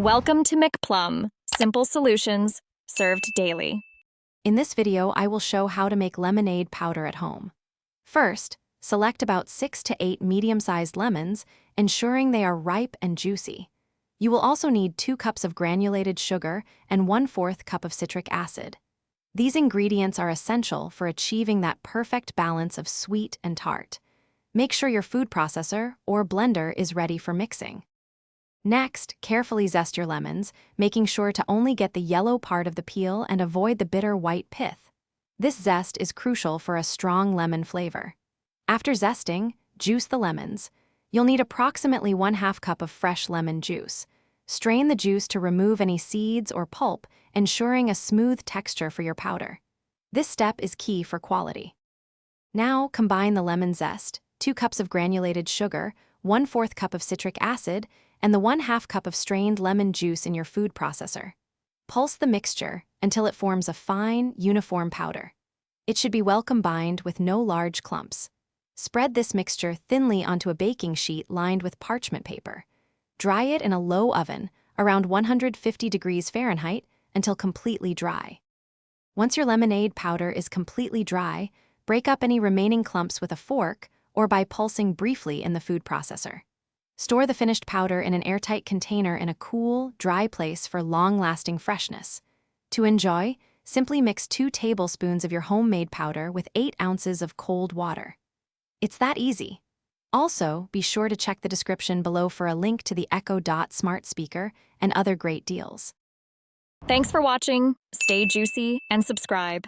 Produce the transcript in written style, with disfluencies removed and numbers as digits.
Welcome to McPlum, simple solutions served daily. In this video, I will show how to make lemonade powder at home. First, select about 6 to 8 medium-sized lemons, ensuring they are ripe and juicy. You will also need 2 cups of granulated sugar and 1/4 cup of citric acid. These ingredients are essential for achieving that perfect balance of sweet and tart. Make sure your food processor or blender is ready for mixing. Next, carefully zest your lemons, making sure to only get the yellow part of the peel and avoid the bitter white pith. This zest is crucial for a strong lemon flavor. After zesting, juice the lemons. You'll need approximately 1/2 cup of fresh lemon juice. Strain the juice to remove any seeds or pulp, ensuring a smooth texture for your powder. This step is key for quality. Now, combine the lemon zest, 2 cups of granulated sugar, 1/4 cup of citric acid, and the 1/2 cup of strained lemon juice in your food processor. Pulse the mixture until it forms a fine, uniform powder. It should be well combined with no large clumps. Spread this mixture thinly onto a baking sheet lined with parchment paper. Dry it in a low oven, around 150 degrees Fahrenheit, until completely dry. Once your lemonade powder is completely dry, break up any remaining clumps with a fork or by pulsing briefly in the food processor. Store the finished powder in an airtight container in a cool, dry place for long-lasting freshness. To enjoy, simply mix 2 tablespoons of your homemade powder with 8 ounces of cold water. It's that easy. Also, be sure to check the description below for a link to the Echo Dot smart speaker and other great deals. Thanks for watching. Stay juicy and subscribe.